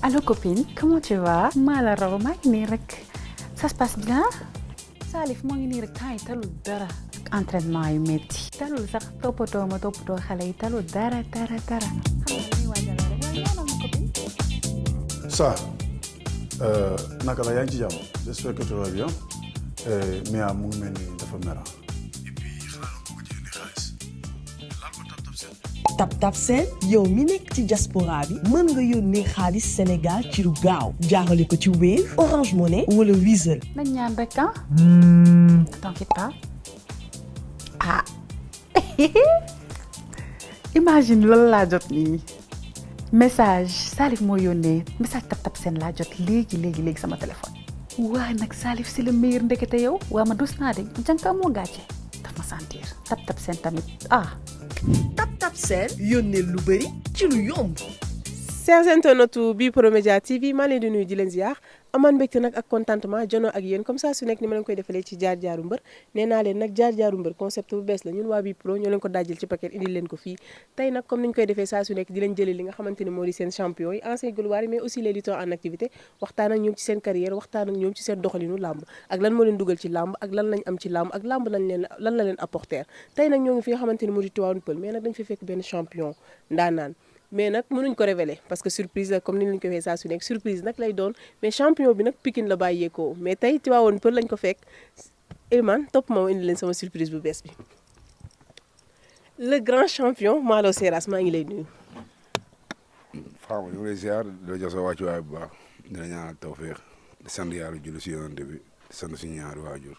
Allô copine, comment tu vas? maa la raw maa ngi nii rek ça se passe bien. Salif moo ngi nii rek temps yi talul dara ak entraînement yu métti talul sax toppatoo xale yi talul dara xam naa li ñuy waajal rek waaye ñaanal ma copine. Ça, naka la yaa ngi ci jàmm j'espère que tu vas bien Mia mu ngi mel ni dafa mera. Et puis xanaa la bëgg ci indi xaalis laal ko tap seen. Tap Send yow mi nekk ci diaspora bi mën nga yónnee xaalis Sénégal ci lu gaaw jaarale ko ci Wave Orange Money wala Wizall. nañ ñaan rek ah. T'inquiète pas. Ah imagine loolu laa jot nii message Salif moo yónnee message tap seen laa jot léegi sama téléphone. waa nag Salif c'est le meilleur ndekete yow waa ma dus naa de jànka moo gàcce daf ma sentir tap seen tamit ah. Tap Send yónnee lu bëri ci lu yomb. chers internautes bi Pro Média TV maa leen di nuyu di leen ziar amaan mbégte nag ak contentement jono ak yéen comme ça su nekk ni ma leen koy defalee ci jaar-jaaru mbër nee naa leen nag jaar-jaaru mbër concept bu bees la ñun waa bi Pro ñoo leen ko dajjal ci paquet indi leen ko fii tey nag comme niñ koy defee saa su nekk di leen jëlee li nga xamante ni moo di seen champion yi anciens gloires mais aussi les lutteurs en activité waxtaan ak ñoom ci seen carrière waxtaan ak ñoom ci seen doxalinu làmb ak lan moo leen dugal ci làmb ak lan lañ am ci làmb ak làmb lan la leen apporter tey nag ñoo ngi fi nga xamante ni moo di Tivaouane Peulh mais nag dañ fi fekk benn champion ndaanaan mais nag mënuñ ko révéler parce que surprise la comme ni ñu ko waxee saa su nekk surprise nag lay doon mais champion bi nag Pikine la bàyyeekoo mais tey Tivaouane Peulh lañ ko fekk Elimane topp ma indi leen sama surprise bu bees bi le grand champion Malo Seras maa ngi lay nuyu. Fama ñu ngi lay ziar di la jox sa wàccuwaay bu baax di la ñaanal tawféex di sant yàlla julli si yonante bi di sant suñu ñaari waajur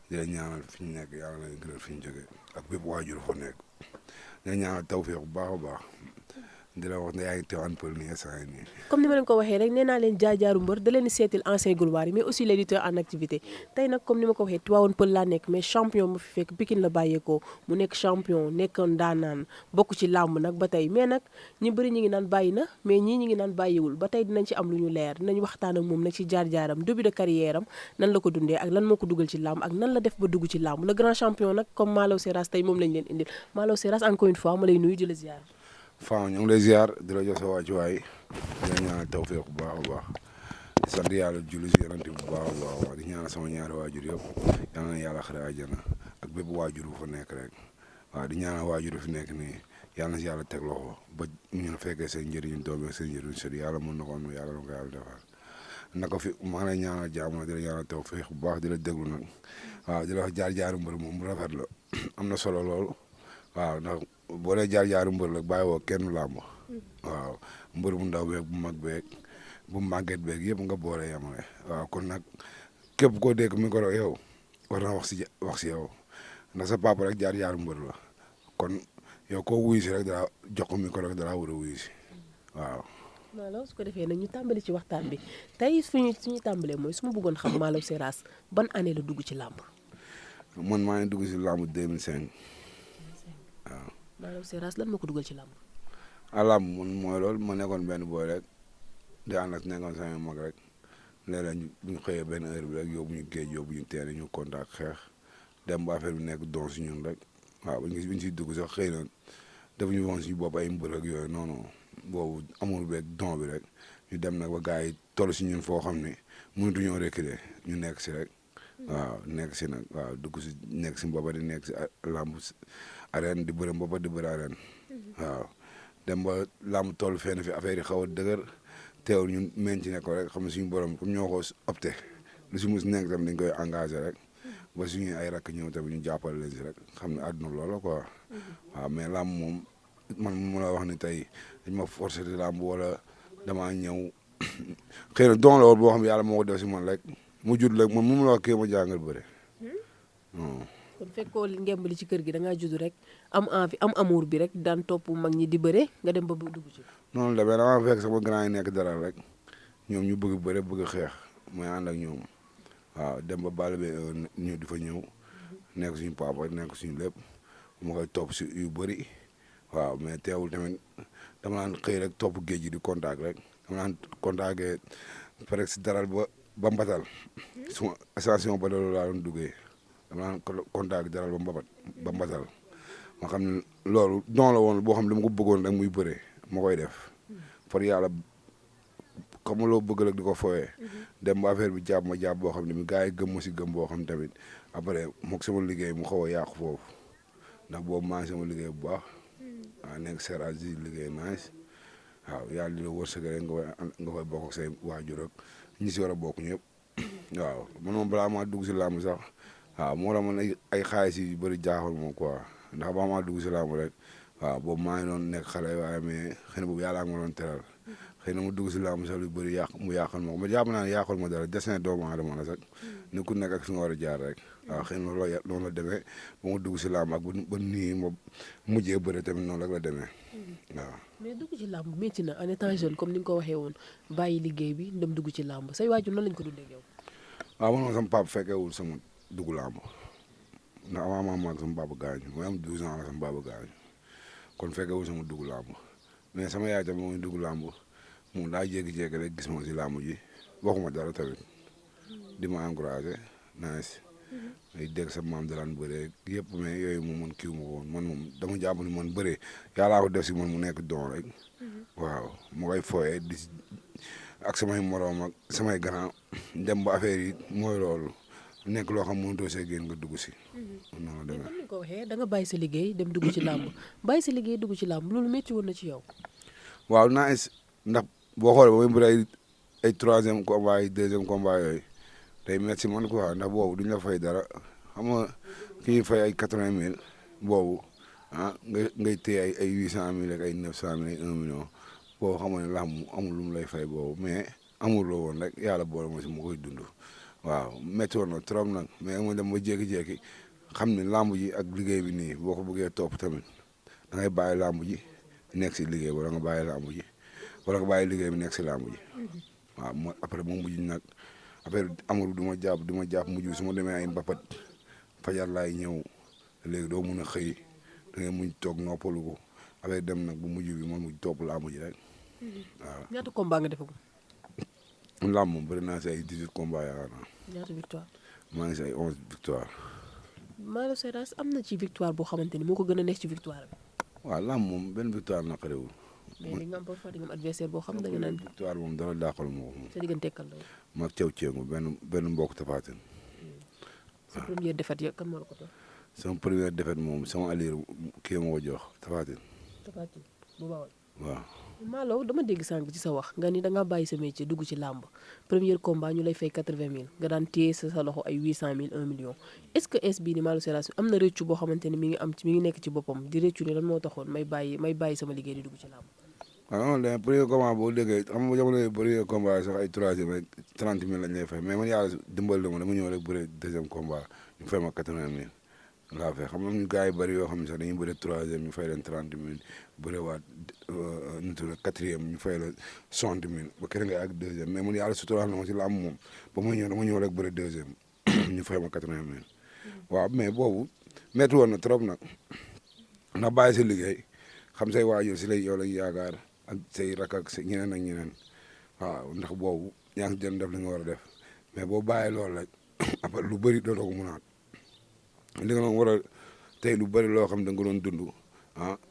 di la ñaanal fi ñu nekk yàlla na gënal fi ñu jógee ak bépp waajur fa nekk di la ñaanal tawféex bu baax a baax. di la wax ne yaa ngi Tivaouane Peulh nii instant nii. comme ni ma leen ko waxee rek nee naa leen jaar-jaaru mbër da leen di seetil anciens gloires yi mais aussi les lutteurs en activité tey nag comme ni ma ko waxee Tivaouane Peulh laa nekk mais champion mu fi fekk Pikine la bàyyeekoo mu nekk champion nekk ndaanaan bokk ci làmb nag ba tey mais nag ñi bëri ñi ngi naan bàyyi na mais ñii ñi ngi naan bàyyiwul ba tey dinañ ci am lu ñu leer dinañ waxtaan ak moom nag ci jaar-jaaram début de carrière am nan la ko dundee ak lan moo ko dugal ci làmb ak nan la def ba dugg ci làmb le grand champion nag comme Malo Seras tey moom lañ leen indil Malo Seras encore une fois ma lay nuyu di la ziar. Fama ñu ngi lay ziar di la jox sa wàccuwaay di la ñaanal tawféex bu baax a baax di sant yàlla julli si yonante bu baax a baax di ñaanal sama ñaari waajur yëpp yal na yàlla xare àjjana ak bépp waajur bu fa nekk rek waaw di ñaanal waajur bu fi nekk nii yàlla na si yàlla teg loxo ba ñu fekkee seen njëriñu doom ak seen njëriñu sët yàlla mën na ko am yàlla na ko yàlla defal naka fi maa ngi lay ñaanal jàmm di la ñaanal tawféex bu baax di la déglu nag waaw di la wax jaar-jaaru mbër moom bu rafet la am na solo lool waaw ndax boo dee jaar-jaaru mbër la bàyyi woo kenn làmb waaw mbër bu ndaw beeg bu mag beeg bu màgget beeg yëpp nga boole yamale waaw kon nag képp koo dégg micro yow war na wax si yow ndax sa papa rek jaar-jaaru mbër la kon yow koo wuyu si rek dara jox ko micro rek dara war a wuyu si waaw. Malo su ko defee nag ñu tàmbali ci waxtaan bi tey suñu tàmbalee mooy su ma bëggoon xam Malo Seras ban année la dugg ci làmb. man maa ngi dugg si làmb 2005 waaw. Malo Seras lan moo ko dugal ci làmb. làmb man mooy loolu ma nekkoon benn booy rek di ànd ak nekkoon sama mag rek léeg-léeg bu ñu xëyee benn heure bi rek yóbbu ñu géej yóbbu ñu teene ñu contact xeex dem ba affaire bi nekk don si ñun rek waaw bu ñu siy dugg sax xëy na defuñu woon suñu bopp ay mbër ak yooyu non non boobu amul beeg don bi rek ñu dem nag ba gars yi toll si ñun foo xam ne mënatuñoo reculer ñu nekk si rek waaw nekk si nag waaw dugg si nekk si mbaba di nekk si làmb arène di bëre mbaba di bëre arène waaw dem ba làmb toll fenn fi affaire yi xaw a dëgër teewul ñun meñ ci nekk ko rek xam ne suñu borom comme ñoo ko opté lu si mus nekk tam dañ koy engagé rek ba suñuy ay rakk ñëw tamit ñu jàppale leen si rek xam ne àdduna loolu la quoi waaw mais làmb moom man mu la wax ni tey dañ ma forcé di làmb wala damaa ñëw xëy na don la woon boo xam ne yàlla moo ko def si man rek mu judd rek man mu la wax kii ma jàngal bëre non. kon fekkoo ngemb li ci kër gi da ngaa judd rek am envie am amour bi rek daan topp mag ñi di bëre nga dem ba dugg ci. noonu la mais damaa fekk sama grand yi nekk dara rek ñoom ñu bëgg bëre bëgg xeex mooy ànd ak ñoom waaw dem ba bàll bi ñu di fa ñëw nekk suñu papa nekk suñu lépp mu koy topp si yu bëri waaw mais teewul tamit dama naan xëy rek topp géej gi di contact rek dama naan contacté peut être si daral ba mbatal suma station ba loolu laa doon duggee dama naan contact daral ba mbatal ma xam ne loolu don la woon boo xam ne dama ko bëggoon rek muy bëree ma koy def par yàlla xam nga loo bëgg rek di ko fooyee. dem ba affaire bi jàpp ma jàpp boo xam ne gars yi gëm ma si gëm boo xam tamit après moog sama liggéey mu xaw a yàqu foofu ndax boobu maa ngi sama liggéey bu baax. waaw nekk serage di liggéey nice waaw yàlla di la wërsëgale nga koy bokk ak say waajur ak ñi si war a bokk ñëpp waaw man moom balaa maa dugg si làmb sax waaw moo tax man ay xaalis yu bëri jaaxal moom quoi ndax balaa maa dugg si làmb rek waaw boobu maa ngi doon nekk xale waaye mais xëy na boobu yàlla ak ma doon teral xëy na mu dugg si làmb sax lu bëri mu yàqal ma ko ma jàpp naa ne yàqal ma dara destin doomu aadama la sax ni ku nekk ak fi nga war a jaar rek waaw xëy na loolu la demee ba ma dugg si làmb ak ba nii ma mujjee bëri tamit noonu rek la demee waaw. mais dugg ci làmb métti na en étant jeune comme ni nga ko waxee woon bàyyi liggéey bi dem dugg ci làmb say waajur nan lañ ko dundee ak yow. waaw man moom sama papa fekkeewul sama dugg làmb ndax avant maa mag sama papa gaañu mooy am 12 ans la sama papa gaañu kon fekkeewul sama dugg làmb mais sama yaay tamit mooy dugg làmb moom daa jékki-jékki rek gis ma si làmb ji waxuma dara tamit di ma encouragé nice ay dégg sa maam dalaan bëree yëpp mais yooyu moom man kiiw ma ko woon man moom dama jàpp ni man bëree yàllaa ko def si man mu nekk don rek waaw ma koy fooyee di ak samay moroom ak samay grand dem ba affaire yi mooy loolu nekk loo xam mënutoo see génn nga dugg si. noonu la demee comme ni nga ko waxee da nga bàyyi sa liggéey dem dugg ci làmb bàyyi sa liggéey dugg ci làmb loolu métti woon na ci yow. waaw nice ndax boo xoolee ba muy bëri ay troisième combat ay deuxième combat yooyu day métti si man quoi ndax boobu duñ la fay dara xam nga ki ñuy fay ay 80 000 boobu ngay téye ay 800 000 ak ay 900 000 ay 1 million boobu xam nga ne làmb amul lu mu lay fay boobu mais amul loo woon rek yàlla boole ma si ma koy dund waaw métti woon na trop nag mais ma dem ba jékki-jékki xam ne làmb ji ak liggéey bi nii boo ko bëggee topp tamit da ngay bàyyi làmb ji nekk si liggéey wala nga bàyyi làmb ji wala nga bàyyi liggéey bi nekk si làmb ji waaw mo après moom mujj nag affaire amul du ma jàpp mujj su ma demee ay mbapat fajar laay ñëw léegi doo mun a xëy da ngay mujj toog noppalu ko affaire dem nag bu mujj bi man mujj topp làmb ji rek waaw. ñaata combat nga defagum. làmb moom bëri naa si ay 18 combats yaakaar naa. ñaata victoire. maa ngi si ay 11 victoire. Malo Seras am na ci victoire boo xamante ni moo ko gën a nekk ci victoire bi. waaw làmb moom benn victoire naqarewul. mais li nga am parfois di nga am adversaire boo xam da nga naan. victoire moom dara dàqal ma ko moom. sa diggante kan la. maag Thiaw Thiengo benn mbokk Tapha Tine. sa première défaite ya kan moo la ko jox. sama première défaite moom sama allié kii ma ko jox Tapha Tine. Tapha Tine bu bawal. waaw. Malo dama dégg sànq ci sa wax nga ni da nga bàyyi sa métier dugg ci làmb premier combat ñu lay fay 80 000 nga daan téye sa loxo ay 800 000 1 million est-ce que bii ni Malo Seras am na rëccu boo xamante ni mi ngi nekk ci boppam di rëccu ni lan moo taxoon may bàyyi sama liggéey di dugg ci làmb. waaw non non premier combat boo déggee xam nga jamono yii premier combat sax ay 3e ay 30 000 lañ lay fay mais man yàlla dimbali la ma dama ñëw rek bëre deuxième combat ñu fay ma 80 000 laa fay xam nga ñu gars yi bëri yoo xam ne sax dañuy bëre 3e ñu fay leen 30 000 bëre waat ñu tudd 4e ñu fay la 60 000 ba keneen nga ak 2e mais man yàlla suturaal na ma si làmb moom ba ma ñëw dama ñëw rek bëre 2e ñu fay ma 80 000 waaw mais boobu métti woon na trop nag ndax bàyyi sa liggéey xam say waajur si lay yow lañ yaakaar ak say rak ak say ñeneen ak ñeneen waaw ndax boobu yaa ngi jën def li nga war a def mais boo bàyyi loolu rek après lu bëri dootoo ko mënaat li nga doon war a tey lu bëri loo xam da nga doon dund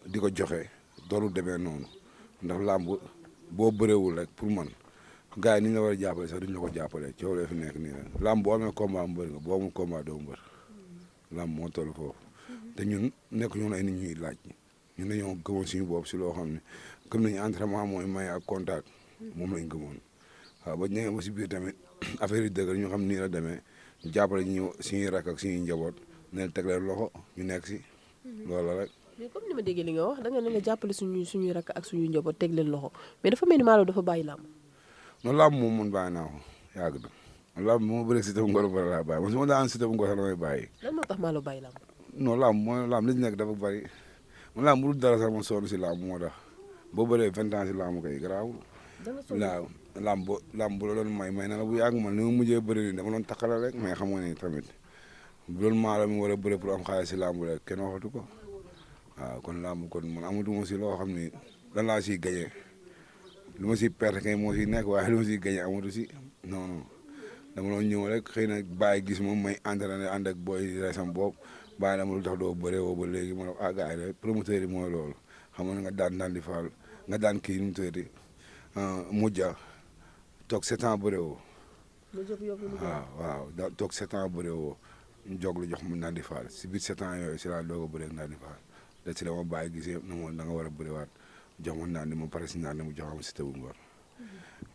di ko joxe doolu demee noonu ndax làmb boo bëreewul rek pour man gars yi ni ñu la war a jàppale sax duñ la ko jàppale coow la fi nekk nii rek làmb boo amee combat mu bëri nga boo amul combat doo mbër làmb moo toll foofu te ñun nekk ñoon ay nit ñuy laaj ñun dañoo gëmoon suñu bopp si loo xam ne gëm nañu entraînement mooy may ak contact moom lañ gëmoon waaw ba ñëwee ba si biir tamit affaire yi dëgg ñu xam nii la demee ñu jàppale ñu suñuy rak ak suñuy njaboot ne teg leen loxo ñu nekk si loolu rek. mais comme ni ma déggee li nga wax da nga ne nga jàppale suñuy rak ak suñuy njaboot teg leen loxo mais dafa mel ni Malo dafa bàyyi làmb. non làmb moom man bàyyi naa ko yàgg na làmb moo bëri si tabu ngor bëri laa bàyyi man su ma daan si tabu ngor sax damay bàyyi. lan moo tax Malo bàyyi làmb. non làmb mooy làmb li ci nekk dafa bëri man làmb bu dul dara sax man sonn si làmb moo tax boo bëree 20 ans si làmb kay garaawul. waaw làmb bu la doon may na la bu yàgg man li ma mujjee bëri nii dama doon takkale rek mais xam nga ni tamit bu doon maalo mi war a bëri pour am xaalis si làmb rek kenn waxatu ko waaw kon làmb kon man amatuma si loo xam ni lan laa siy gañee lu ma siy perte kay moo siy nekk waaye lu ma siy gañee amatu si non non dama doon ñëw rek xëy na bàyyi gis moom may entraîné ànd ak booy di resam boobu bàyyi dama lu tax doo bëree woo ba léegi ma ne gars yi rek promoteur yi mooy loolu xam nga nga daan di faal nga daan kii nu mu tëddee mujja toog 7 ans bëre woo. ma jóg yóbbu lu waaw da toog 7 ans bëre woo ñu jog lu jox mu Nandi Fall si biir 7 ans yooyu si laa doog a bëre ak Nandi Fall da si la ma bàyyi gisee na ma da nga war a bëriwaat jox ma Nandi ma pare si Nandi mu jox ma Siteu bu Ngor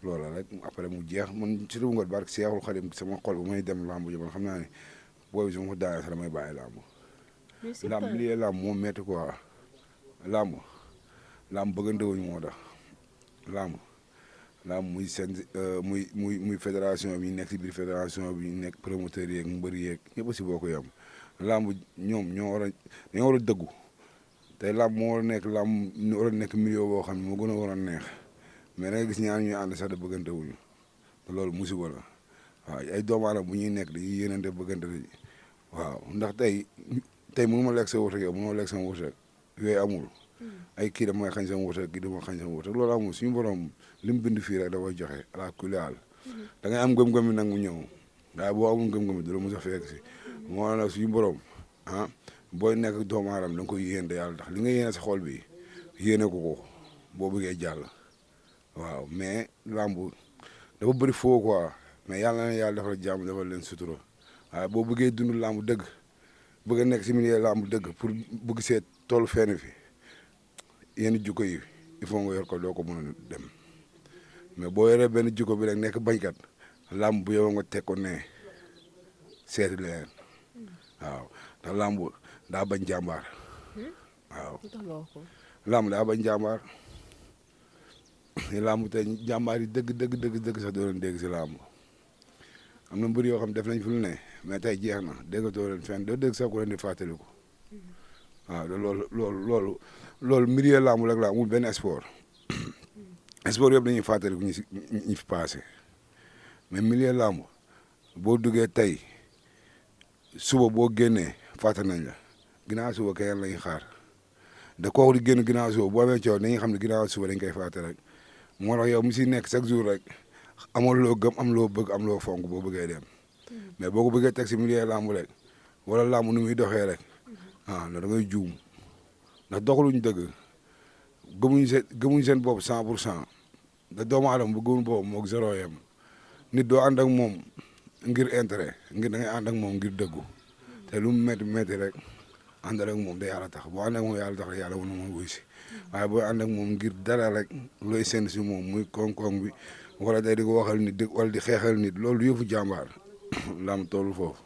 loolu rek après mu jeex man Siteu bu Ngor barke Seexul Xadim sama xol bu may dem lamb ji man xam naa ne boobu su ma ko daanee sax damay bàyyi lamb. lamb lii lamb moo métti quoi lamb bëggante wuñ moo tax lamb muy seen muy fédération bi nekk si biir fédération bi nekk promoteur yeeg mbër yeeg ñëpp si boo ko yem lamb ñoom ñoo war a dëggu tey lamb moo war a nekk milieu boo xam ne moo gën a war a neex mais da nga gis ñaar ñuy ànd sax de bëggante wuñu te loolu musiba la waaw ay doomu aadama bu ñuy nekk dañuy yéenante bëggante waaw ndax tey mënu ma lekk sa wërsëg yow mënoo lekk sama wërsëg yooyu amul ay kii damay xañ sama wërsëg kii dama xañ sama wërsëg loolu amul suñu borom li mu bind fii rek da koy joxe ala kulli haal da ngay am gëm-gëm bi nag mu ñëw waaye boo amul gëm-gëm bi du la mos a fekk si moo nag suñu borom booy nekk doomu aadama da nga koy yéene yàlla tax li nga yéene sa xol bi yéene ko boo bëggee jàll waaw mais lamb dafa bëri foo quoi mais yàlla na yàlla defal jàmm defal leen sutura waaye boo bëggee dund lamb dëgg bëgg a nekk si milieu lamb dëgg pour bëgg seet toolu fenn fi yenn jukko yi il faut nga yor ko doo ko mën a dem mais boo yoree benn jukko bi rek nekk bañkat lamb bu yow nga teg ko ne seeti leen waaw ndax lamb daa bañ jàmbaar waaw lamb daa bañ jàmbaar lamb te jàmbaar yi dëgg sax doo leen dégg si lamb am na mbër yoo xam def nañ fi lu ne mais tey jeex na déggatoo leen fenn doo dégg sax ku leen di fàttaliku waaw loolu milieu lamb rek la amul benn sport sport yëpp dañuy fàttaliku ñi fi passé mais milieu lamb boo duggee tey suba boo génnee fàtte nañ la ginnaaw suba keneen lañuy xaar da kooku di génn ginnaaw suba boo amee coow dañuy xam ne ginnaaw suba dañ koy fàtte rek moo tax yow mi si nekk chaque jour rek amoo loo gëm am loo bëgg am loo fonk boo bëggee dem mais boo ko bëggee teg si milieu lamb rek wala lamb nu muy doxee rek da ngay juum ndax doxaluñ dëgg gëmuñ seen bopp 100% da doomu aadama bu gëmul bopp moog zéro yem nit doo ànd ak moom ngir intérêt ngir da ngay ànd ak moom ngir dëggu te lu mu métti rek àndal ak moom da yàlla tax boo ànd ak moom yàlla tax rek yàlla mën na ma wuy si waaye boo ànd ak moom ngir dara rek looy seen si moom muy koŋ-koŋ bi wala day di ko waxal nit wala di xeexal nit loolu yëfu jàmbaar lam toolu foofu.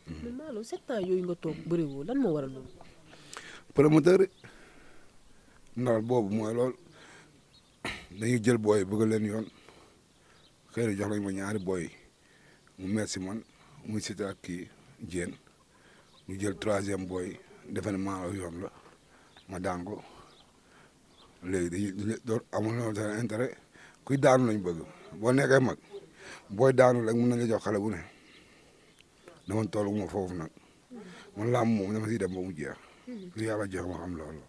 mais Malo 7 ans yooyu nga toog bëriwoo lan moo waral loolu. promoteur ndax boobu mooy loolu dañuy jël booy bëgg leen yoon xëy na jox nañ ma ñaari booy mu merci man muy Siteu ak kii Diène ñu jël 3e booy defe ne Malo yoon la ma daan ko léegi dañuy doon amul na seen intérêt kuy daanu lañ bëgg boo nekkee mag booy daanu rek mën nañ la jox xale bu ne dama toll ma foofu nag man làmb moom dama siy dem ba mu jeex lu yàlla jox ma xam loolu.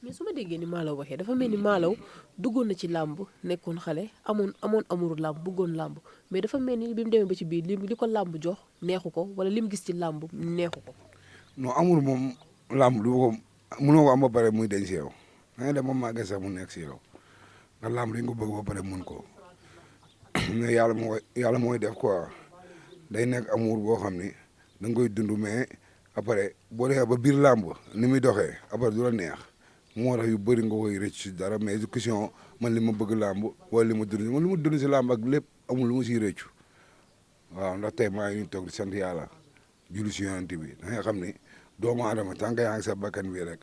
mais su ma déggee ni Malo waxee dafa mel ni Malo duggoon na ci làmb nekkoon xale amoon amuru làmb bëggoon làmb mais dafa mel ni bi mu demee ba ci biir li ko làmb jox neexu ko wala li mu gis ci làmb neexu ko. non amul moom làmb du ko mënoo ko am ba pare muy denc si yow da ngay dem ba màggee sax mu nekk si yow ndax làmb dañ ko bëgg ba pare mun ko mais yàlla mooy def quoi day nekk amour boo xam ni da nga koy dund mais après boo defee ba biir làmb ni muy doxee après du la neex. moo tax yu bëri nga koy rëcc si dara mais question man li ma bëgg làmb wala li ma dund si làmb ak lépp amul lu ma siy rëccu waaw ndax tey maa ngi nii toog di sant yàlla julli si yonent bi da nga xam ni doomu aadama tant que yaa ngi sa bakkan bi rek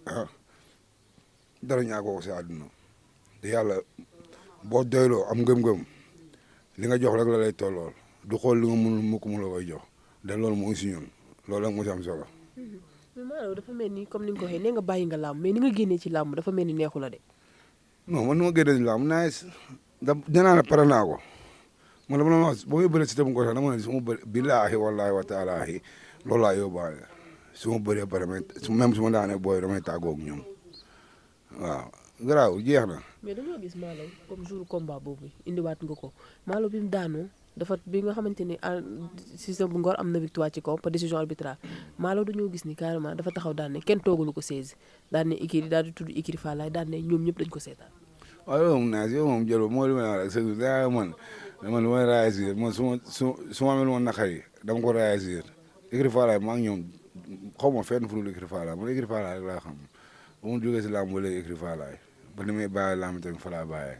dara ñaakoo ko si àdduna te yàlla boo doyloo am ngëm-ngëm li nga jox rek la lay tollool du xool li nga mënul mukk mu la koy jox de loolu moo si ñun loolu ak moo si am solo. mais Malo dafa mel ni comme ni nga ko waxee nee nga bàyyi nga làmb mais ni nga génnee ci làmb dafa mel ni neexu la de. non man ni ma génnee ci làmb dinaa ne pare naa ko man dama la wax ba muy bëri si tam ko sax dama ne su ma bëri billaahi wallaahi wa taalaahi loolu laa yóbbaale su ma bëree pare même su ma daanee booy damay tàggoo ak ñoom waaw garaaw jeex na. mais dañoo gis Malo comme jour combat boobu indiwaat nga ko Malo bi mu daanoo dafa bi nga xamante ni Siteu bu Ngor am na victoire ci kaw par décision arbitrale Malo dañoo gis ni carrément dafa taxaw daan ne kenn toogalu ko 16 daan ne Ikiri daal di tudd Ikiri Fallaye daan ne ñoom ñëpp dañ ko seetaan. waaw yow moom naaj yow moom jël mooy li ma la wax rek man mais man lu may réagir man su ma amee lu ma naqari dama ko réagir écurie Falaye maa ngi ñoom xaw ma fenn fu dul écurie Falaye man écurie Falaye rek laa xam ba mu jógee si làmb ba léegi écurie Falaye ba ni may bàyyi làmb tamit fa laa bàyyee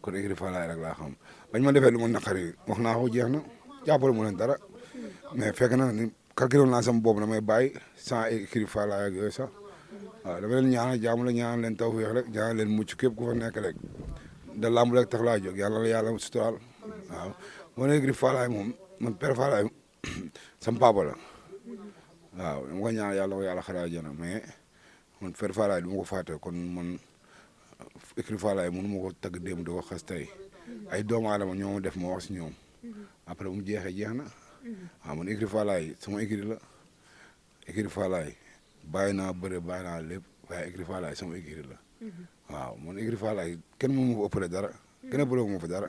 kon écurie Falaye rek laa xam bañ ma defee lu ma naqari wax naa ko jeex na jàppale mu leen dara mais fekk na ni calculé naa sama boobu damay bàyyi sans écurie Falaye ak yooyu sax waaw dama leen ñaanal jàmm la ñaanal leen tawfeex rek ñaanal leen mucc képp ku fa nekk rek da làmb rek tax laa jóg yàlla la yàlla suturaal waaw moo ne écurie Falaye moom man père Falaye sama papa la waaw dama ko ñaanal yàlla ko yàlla xaraa jana mais man père Falaye du ma ko fàtte kon man écurie Falaye mënu ma ko tagg démb di ko xas tey ay doomu aadama ñoo ma def ma wax si ñoom après bu mu jeexee jeex na waaw man écurie Falaye sama écurie la écurie Falaye bàyyi naa bëre bàyyi naa lépp waaye écurie Falaye sama écurie la waaw man écurie Falaye kenn mënu ma fa ëppale dara kenn ëppale ma fa dara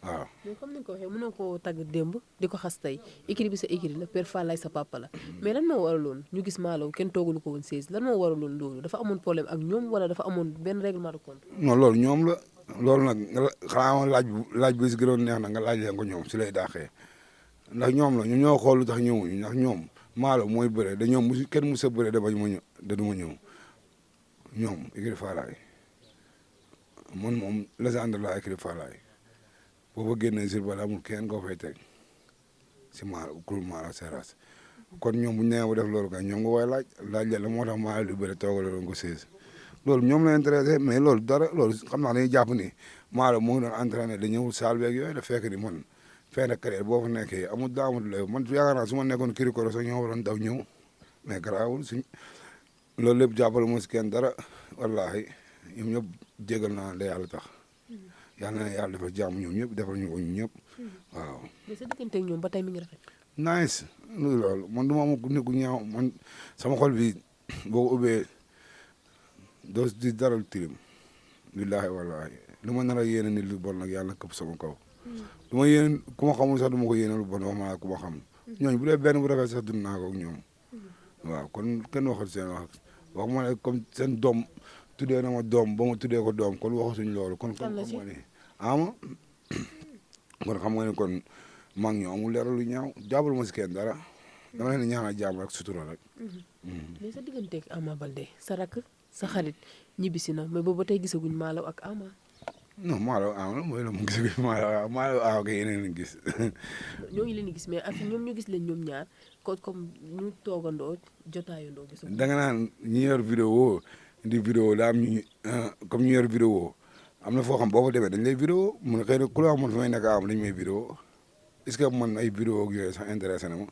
waaw. mais comme ni nga ko waxee mënoo koo tagg démb di ko xas tey écurie bi sa écurie la père Falaye sa papa la mais lan moo waraloon ñu gis Malaw kenn toogalu ko woon 16 lan moo waraloon loolu dafa amoon problème ak ñoom wala dafa amoon benn règlement de compte. non loolu ñoom la loolu nag nga xanaa laaj bi si gënoon neex na nga laaj leen ko ñoom si lay daaxee ndax ñoom la ñoom ñoo xool lu tax ñëwuñu ndax ñoom Malaw mooy bëre da ñoom musu kenn musa bëre da bañ ma ñëw da du ma ñëw ñoom écurie Falaye man moom légende la écurie Falaye boo fa génnee sur bala amul kenn koo fay teg si Malaw kuréel Malaw Seras kon ñoom bu ñu nee ba def loolu kay ñoom nga koy laaj la moo tax Malaw di bëre toogaloon ko 16 loolu ñoom la intéressé mais loolu dara loolu xam naa dañuy jàpp ni Malaw moo ngi doon entraîné da ñëw saal beeg yooyu da fekk ni man fin de carrière boo fa nekkee amul daamut la man yaakaar naa su ma nekkoon kirikoro sax ñoo waroon daw ñëw mais garaawul suñ loolu lépp jàppale mo si kenn dara wallaahi ñoom ñëpp jégal naa la yàlla tax yàlla na yàlla defal jàmm ñoom ñëpp defal ñu ko ñun ñëpp waaw. mais sa diggante ak ñoom ba tey mi ngi rafet. nice loolu man du ma am nit ku ñaaw man sama xol bi boo ko ubbee doo di dara tilim billaahi wallaahi lu ma nar a yéene nit lu bon nag yàlla këpp sama kaw. du ma yéene ku ma xamul sax du ma ko yéene lu bon wax ma ku ma xam ñooñu bu dee benn bu rafet sax dund naa ko ak ñoom waaw kon kenn waxul seen wax ma ne comme seen doom tuddee na ma doom ba ma tuddee ko doom kon waxatuñ loolu kon xam nga ni ama kon xam nga ne kon maa ngi ñëw amul leeral lu ñaaw jàppal ma si kenn dara dama leen di ñaanal jàmm rek sutura rek. mais sa digganteeg Ama Baldé sa rakk sa xarit ñibbisi na mais boobu ba tey gisaguñ Malaw ak Ama. non Malaw Ama mooy la mu gisaguñ Malaw Ama kay yeneen a gis. ñoo ngi leen di gis mais ak ñoom ñu gis leen ñoom ñaar comme ñu toogandoo jotaayandoo gisaguñ. da nga naan ñi yor vidéo di vidéo daa am ñu comme ñu yor vidéo am na foo xam boo fa demee dañ lay vidéo mun xëy na ku la wax man fi may nekk am dañ may vidéo est-ce que man ay vidéo ak yooyu sax intéressé na ma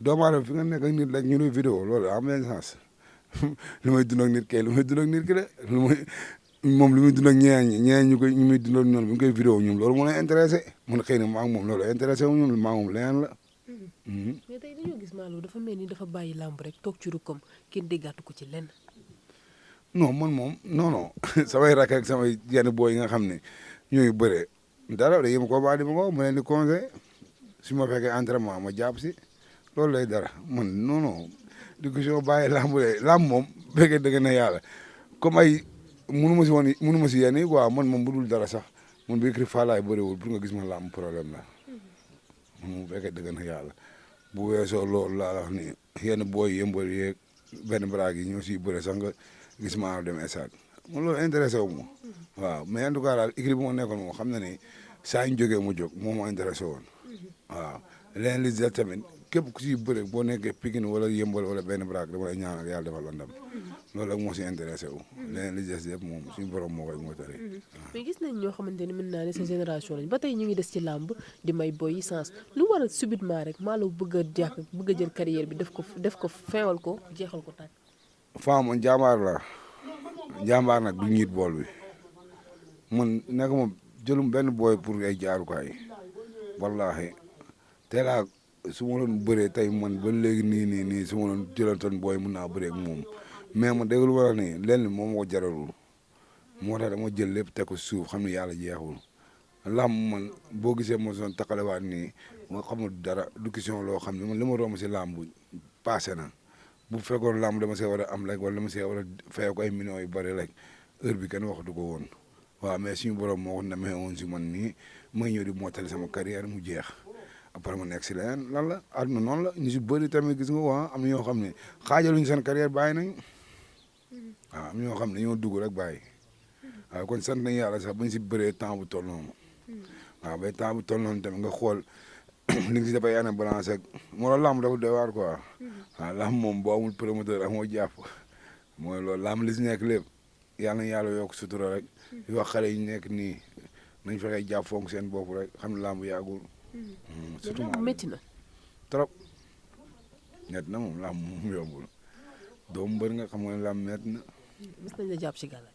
doomu aadama fi nga nekk ak nit rek ñu lay vidéo loolu am na sens lu may dund ak nit kay lu may dund ak nit ki de lu may moom lu muy dund ak ñeneen ñu muy dund ak ñoom bu ñu koy vidéo ñoom loolu moo lay intéressé mun xëy na maa ngi moom loolu intéressé wu ñoom maa ngi moom leneen la. mais tey dañoo gis Malaw dafa mel ni dafa bàyyi làmb rek toog ci rukkam kenn déggaatu ko ci lenn. non man moom non samay rakk ak samay yenn booy yi nga xam ne ñooy bëree dara dañuy ko baax di ma ko ma leen di conseillé su ma fekkee entraînement ma jàpp si loolu lay dara man non di question bàyyi làmb moom fekkee dëgg na yàlla comme ay mënu ma si yenn yi quoi man moom bu dul dara sax man bi écurie Falaye bëriwul pour nga gis ma làmb problème la man moom fekkee dëgg na yàlla bu weesoo loolu laa la wax ni yenn booy yëmbal yeeg benn baraag yi ñoo siy bëre sax nga gis maa dem stade man loolu intéressé wu ma waaw mais en tout cas daal écurie bu ma nekkoon moom xam na ni saa ñu jógee mu jóg moom moo intéressé woon waaw leneen li des tamit képp ku siy bëre boo nekkee Pikine wala yëmbal wala benn baraag dama lay ñaanal yàlla defal la ndam loolu ak moo si intéressé wu leneen li des yëpp moom suñu borom moo koy mootari. mais gis nañ ñoo xamante ni mën naa ne sa génération lañ ba tey ñu ngi des ci làmb di may boy yi sens lu war a subitement rek Malaw bëgg a jël carrière bi def ko feewal ko jeexal ko tàkk. Faa man jàmbaar nag du ñiit bool bi man nekk moom jëlum benn booy pour ay jaarukaay wallaahi teelaa su ma doon bëree tey man ba léegi nii su ma doon jëlantoon booy mun naa bëree ak moom mais man dégg lu war a nii lenn moom moo ko jaralul moo tax dama jël lépp teg ko suuf xam ne yàlla jeexul làmb man boo gisee ma soon taxalewaat nii nga xamul dara du question loo xam ne man li ma romb si làmb passé na bu fekkoon làmb dama see war a am rek wala dama see war a fay ko ay millions yu bëri rek heure bi kenn waxatu ko woon waaw mais suñu borom moo ko namee woon si man nii may ñëw di mottali sama carrière mu jeex après mu nekk si leneen lan la àdduna noonu la ñu si bëri tamit gis nga waa am na ñoo xam ne xaajaluñ seen carrière bàyyi nañ waaw am na ñoo xam ne ñoo dugg rek bàyyi waaw kon sant nañu yàlla sax bañ si bëree temps bu toll noonu waaw bay temps bu toll noonu tamit nga xool li nga si dafay année balance ak moo la lamb dafa doy waar quoi waaw lamb moom boo amul promoteur ak moo jàpp mooy loolu lamb li si nekk lépp yàlla na yàlla yokk sutura rek di wax xale yi nekk nii nañ fexe jàpp fonk seen bopp rek xam ne lamb yàggul surtout lamb métti na trop net na moom lamb moom yombul doomu mbër nga xam nga ne lamb métti na mës nañ la jàpp ci gàllaaj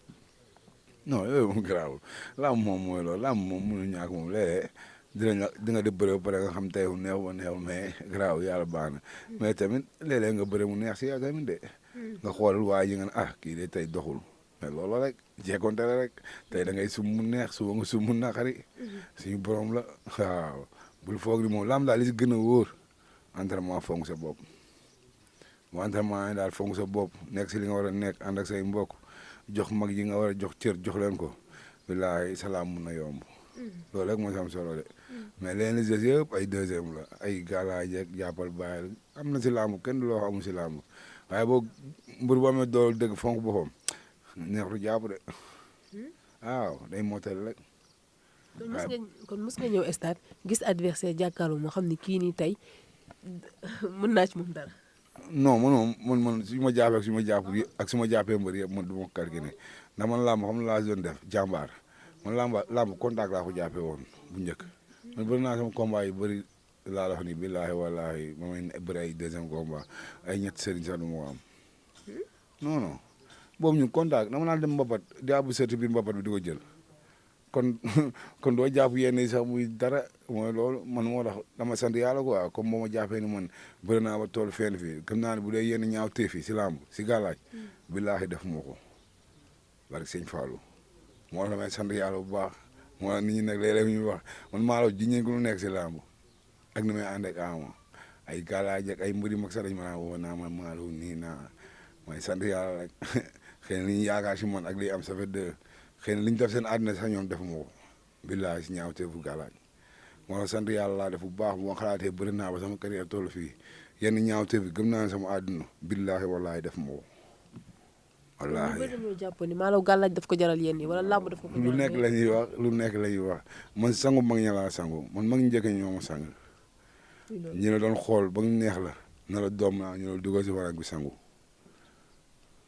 non yooyu moom garaawul lamb moom mooy loolu lamb moom mënu ñàkk moom léeg-léeg dinañ la di nga def bëre ba pare nga xam tey neex ba neexul mais garaaw yàlla baax na mais tamit léeg-léeg nga bëre mu neex si yow tamit de nga xool waa ji nga ne ah kii de tey doxul mais loolu rek jekkonte la rek tey da ngay sum mu neex suba nga sum mu naqari suñu borom la waaw bul foog ni moom lamb daal li si gën a wóor entraînement fonk sa bopp bu entraînement yi daal fonk sa bopp nekk si li nga war a nekk ànd ak say mbokk jox mag yi nga war a jox cër jox leen ko billaay salaam mun na yomb loolu rek moo si am solo de mais leen li des yëpp ay deuxième la ay galaaj ak jàppal bàyyil am na si làmb kenn du loo xam amul si làmb waaye boo mbër bu amee doole dëgg fonk boppam neextu jàpp de waaw day motal rek kon mës nga ñëw stade gis adversaire jàkkaarloo moo xam ne kii nii tey mën naa ci moom dara non man su ma jàppee ak su ma jàppee mbër yëpp man du ma calculé ndax man làmb xam na laa doon def jàmbaar man làmb contact laa ko jàppee woon bu njëkk man bëri naa sama combat yu bëri laa la wax ni billaahi wallaahi ma may bëri ay deuxième combat ay ñetti sëriñ sax du ma ko am non boobu ñu contact dama naan dem mbapat di àbbu seeti biir mbapat bi di ko jël kon doo jàpp yenn yi sax muy dara mooy loolu man moo tax dama sant yàlla quoi comme moo ma jàppee ni man bëri naa ba tool fenn fii gëm naa ne bu dee yenn ñaaw téef yi si làmb si gàllaaj billaahi def moo ko barke sëñ Fallou moo tax damay sant yàlla bu baax moo tax nit ñi nag léeg-léeg ñuy wax man Malo jiñee ko lu nekk si làmb ak ni may ànd ak Ama ay gàllaaj ak ay mbëri mag sax dañu ma woo naa ma Malo nii naa may sant yàlla rek xëy na li ñu yaakaar si man ak li am ça fait deux xëy na li ñu def seen àdduna sax ñoom defuma ko billaahi si ñaaw teefu gàllaaj moo tax sant yàlla laa def bu baax bu ma xalaatee bëri naa ba sama carrière toll fii yenn ñaaw teef bi gëm naa ne sama àdduna billaahi wallaahi def ma ko wallaahi. ñu bëri jàpp ni Malo gàllaaj daf ko jaral yéen ñi wala làmb daf ko jaral lu nekk la ñuy wax lu nekk la ñuy wax man sangu mag ña laa sangu man mag njëkk ñoo ma sang ñi la doon xool ba mu neex la na la doom naa ñu la dugal si warak bi sangu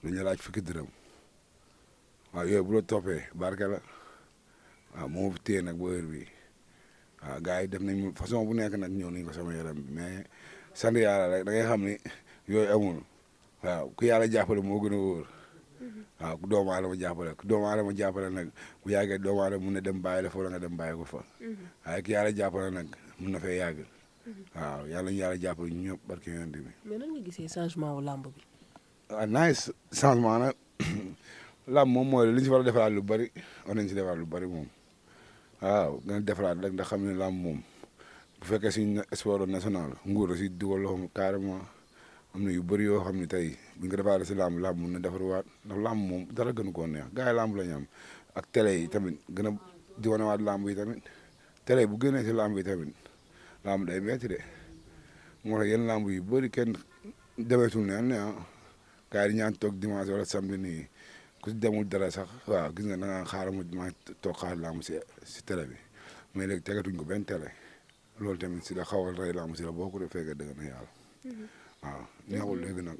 dañu laaj fukki dërëm waaw yooyu bu la toppee barke la waaw moo fi téye nag ba heure bi waaw gars yi def nañ façon bu nekk nag ñëw nañ ko sama yaram bi mais sant yàlla rek da ngay xam ni yooyu amul waaw ku yàlla jàppale moo gën a wóor waaw ku doomu aadama jàppale nag bu yàggee doomu aadama mun na dem bàyyi la fa wala nga dem bàyyi ko fa waaye ku yàlla jàppale nag mun na fee yàgg waaw yàlla ñu yàlla jàppale ñu ñëpp barke yonent bi. mais nan nga gisee changement wu làmb bi. waaw nice changement nag làmb moom mooy li ñu si war a defaraat lu bari war nañ si defaraat lu bari moom waaw gën a defaraat rek ndax xam ne làmb moom bu fekkee suñu sport national nguur si dugal loxoom carrément am na yu bëri yoo xam ne tey buñ ko defaatee si làmb mun na defarwaat ndax làmb moom dara gënu koo neex gars yi làmb la ñu am ak télé yi tamit gën a di wanewaat làmb yi tamit télé bu génnee si làmb yi tamit làmb day metti de moo tax yenn làmb yu bëri kenn demeetul neen ne ah gars yi di ñaan toog dimanche wala samedi nii ku si demul dara sax waaw gis nga da ngaa xaaral ma toog xaar làmb si télé bi mais léegi tegatuñ ko benn télé loolu tamit si la xawal rey làmb si la boo ko defee dëgg na yàlla waaw neexul léegi nag.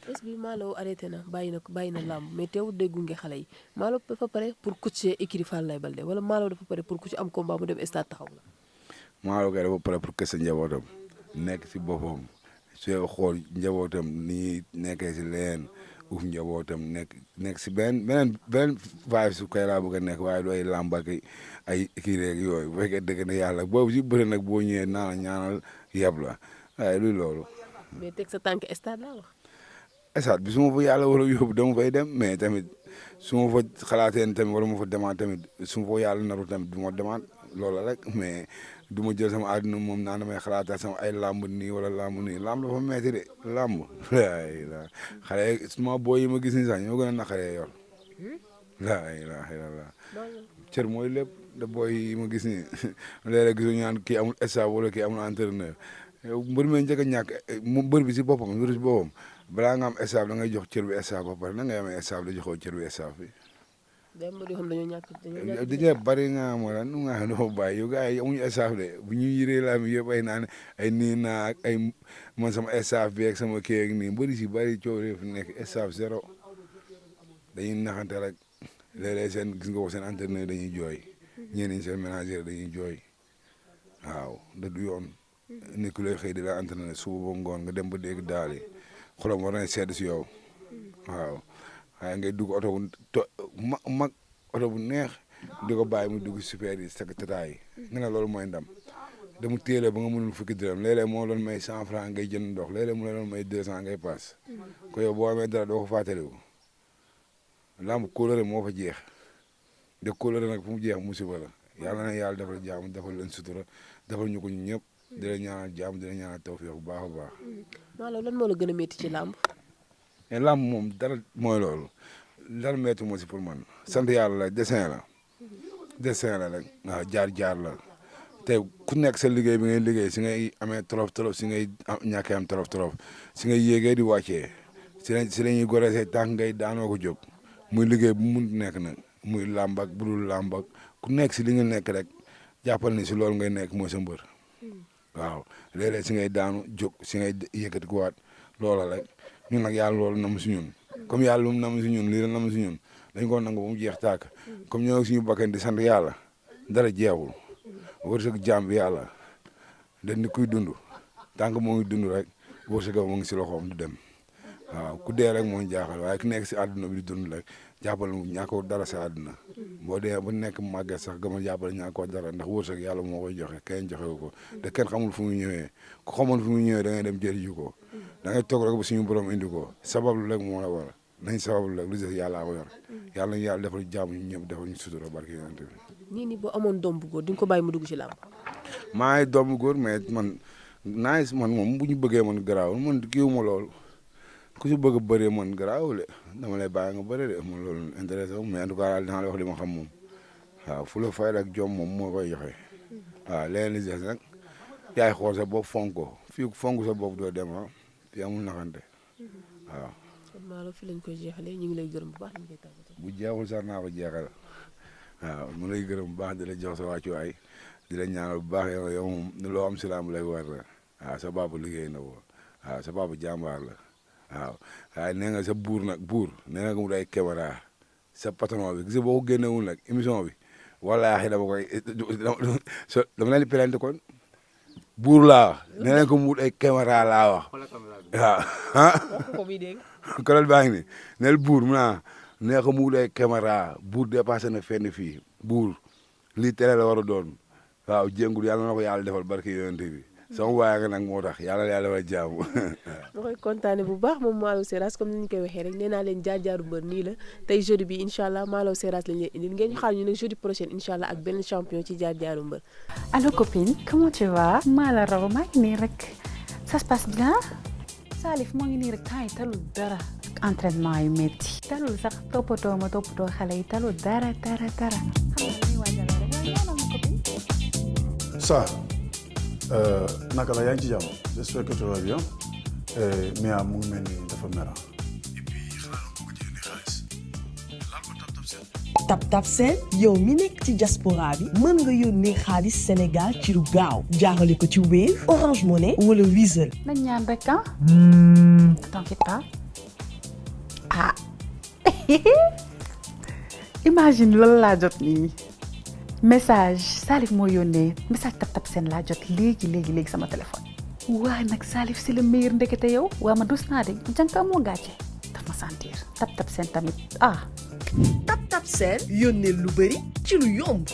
est-ce que Malo arrêté na bàyyi na làmb mais teewul déggu nga xale yi Malo dafa pare pour coacher écurie Falaye Baldé wala Malo dafa pare pour ku ci am combat mu dem stade taxaw la. Malo kay dafa pare pour kese njabootam nekk si boppam soo xool njabootam ni nekkee si leen uuf njabootam nekk si beneen vibe su kay laa bëgg a nekk waaye du ay làmb ak ay kii rek yooyu bu fekkee dëgg na yàlla boobu si bëri nag boo ñëwee naa la ñaanal yeb la waaye luy loolu. mais teg sa tànk stade laa wax. stade bi su ma fa yàlla war a yóbbu dama fay dem mais tamit su ma fa xalaateen tamit wala ma fa demaat tamit su ma fa yàlla naru tamit du ma demaat loola rek mais du ma jël sama àdduna moom naa damay xalaataat sama ay làmb nii wala làmb nii làmb dafa metti de làmb xale suma boo yi ma gis ni sax ñoo gën a naqaree yor laa ilaaha illallaah cër mooy lépp de booy yi ma gis nii léeg-léeg gisuñu naan kii amul staff wala kii amul entraîneur yow mbër mi njëkk a ñàkk mu mbër bi si boppam mbër si boppam balaa nga am staff da ngay jox cër bi staff ba pare na ngay amee staff da joxoo cër bi staff bi. day mbër yoo xam dañoo ñàkk dañoo bari nga xam ne nu nga xam ne doo bàyyi yow gars yi amuñu staff de bu ñuy yiree laa mi yëpp ay naan ay nii naa ak ay man sama staff bi ak sama kii ak nii mbëri si bari coow fi nekk staff zéro dañuy naxante rek léeg-léeg seen gis nga ko seen entraîneur dañuy jooy ñenn ñi seen manager dañuy jooy waaw da du yoon nit ku lay xëy di la entraîneur suba ba ngoon nga dem ba dégg daal yi xolam war na sedd si yow waaw waaye ngay dugg oto bu mag oto bu neex di ko bàyyi mu dugg super yi sag tataay nga ne loolu mooy ndam damu téelee ba nga mënul fukki dërëm léeg-léeg moo doon may 100 francs ngay jënd ndox léeg-léeg mu la doon may 200 ngay paas ko yow boo amee dara doo ko fàttaliku lamb kóolóore moo fa jeex de kóolóore nag fu mu jeex musiba la yàlla na yàlla defal jàmm defal leen sutura defal ñu ko ñun ñëpp di la ñaanal jàmm di la ñaanal tawfiq bu baax a baax. Malo lan moo la gën a métti ci làmb. mais làmb moom dara mooy loolu dara métti moo si pour man sant yàlla la dessin la rek waaw jaar la te ku nekk sa liggéey bi ngay liggéey si ngay amee trop si ngay ñàkkee am trop si ngay yéegee di wàccee si la ñuy goree say tànk ngay daanoo ko jóg muy liggéey bu mu nekk nag muy làmb ak budul làmb ak ku nekk si li nga nekk rek jàppal ni si loolu ngay nekk mooy sa mbër waaw léeg-léeg si ngay daanu jóg si ngay yëkkati ko waat loola rek ñun nag yàlla loolu nam si ñun comme yàlla lu mu nam si ñun lii la nam si ñun dañ ko nangu ba mu jeex tàkk comme ñoo suñu bakkan di sant yàlla dara jeexul wërsëg jaam bi yàlla dañ ni kuy dund tant que moo ngi dund rek wërsëgam moo ngi si loxoom du dem waaw ku dee rek moo ñu jaaxal waaye ku nekk si àdduna bi di dund rek jàppal ñàkkoo dara sa àdduna boo dee ba nekk màgget sax gama jàppale ñàkkoo dara ndax wërsëg yàlla moo koy joxe kenn joxewu ko te kenn xamul fu muy ñëwee ku xamoon fu muy ñëwee da ngay dem jëri ji ko da ngay toog rek ba suñu borom indi ko sabablu rek moo la war nañ sabablu rek lu des yàllaa ko yor yàlla nañu yàlla defal jàmm ñu ñëpp defal ñu sutura barke yonent bi. nii nii boo amoon doom bu góor di nga ko bàyyi mu dugg ci làmb. maa ngi doom bu góor mais man man moom bu ñu bëggee man garaawul man kiiwuma loolu ku si bëgg a bëree man garaawul dama lay bàyyi nga bëri de man loolu intéressé wu mais en tout cas daal dinaa la wax li ma xam moom waaw fu la fay rek jom moom moo koy joxe waaw leneen li des nag yaay xool sa bopp fonk ko fii fonk sa bopp doo dem fii amul naxante waaw. kon Malo fi lañ koy jeexalee ñu ngi lay gërëm bu baax ñu ngi koy tàggatoo. bu jeexul sax naa ko jeexal waaw mu lay gërëm bu baax di la jox sa wàccuwaay di la ñaanal bu baax yow moom loo am si làmb lay war la waaw sa baabu liggéey na ko waaw sa baabu jàmbaar la waaw waaye nee nga sa buur nag buur nee nga ko mu ay caméra sa patron bi gis boo ko génnewul nag émission bi wallaahi dama koy dama leen di plainte kon buur laa nee na ko mu ay caméra laa wax waaw ah kolal baa ngi ni neel buur mu naa nee ko mu ay caméra buur dépassé na fenn fii buur lii télé la war a doon waaw jéngul yàlla na ko yàlla defal barke yonent bi sama waaye nga nag moo tax yàlla defal jàmm ma koy kontaane bu baax moom Malo Seras comme ni ñu koy waxee rek nee naa leen jaar-jaaru mbër nii la tey jeudi bi incha allah Malo Seras lañ leen indil ngeen ñu xaar ñu nag jeudi prochain incha allah ak benn champion ci jaar-jaaru mbër. Allô copine, comment tu vas? maa la raw maa ngi nii rek ça se passe bien. Salif moo ngi nii rek temps yi talul dara ak entraînement yu métti talul sax toppatoo xale yi talul dara xam nga ni waajal rek waaye ñaanal ma copine. Ça naka la yaa ngi ci jàmm j'espère que tout va bien Mia mu ngi mel ni dafa mera et puis xanaa la bëgg jëndi xaalis laal ko tap seen TapTap Send yow mi nekk ci diaspora bi mën nga yónnee xaalis Sénégal ci lu gaaw jaarale ko ci Wave Orange Money wala Wizall. nañ ñaan rek t'inquiète pas imagine loolu laa jot nii message Salif moo yónnee message TapTap Send laa jot léegi sama téléphone. waa nag Salif c'est le meilleur ndekete yow waa ma dus naa de jànka moo gàcce daf ma sentir TapTap Send tamit TapTap Send yónnee lu bëri ci lu yomb.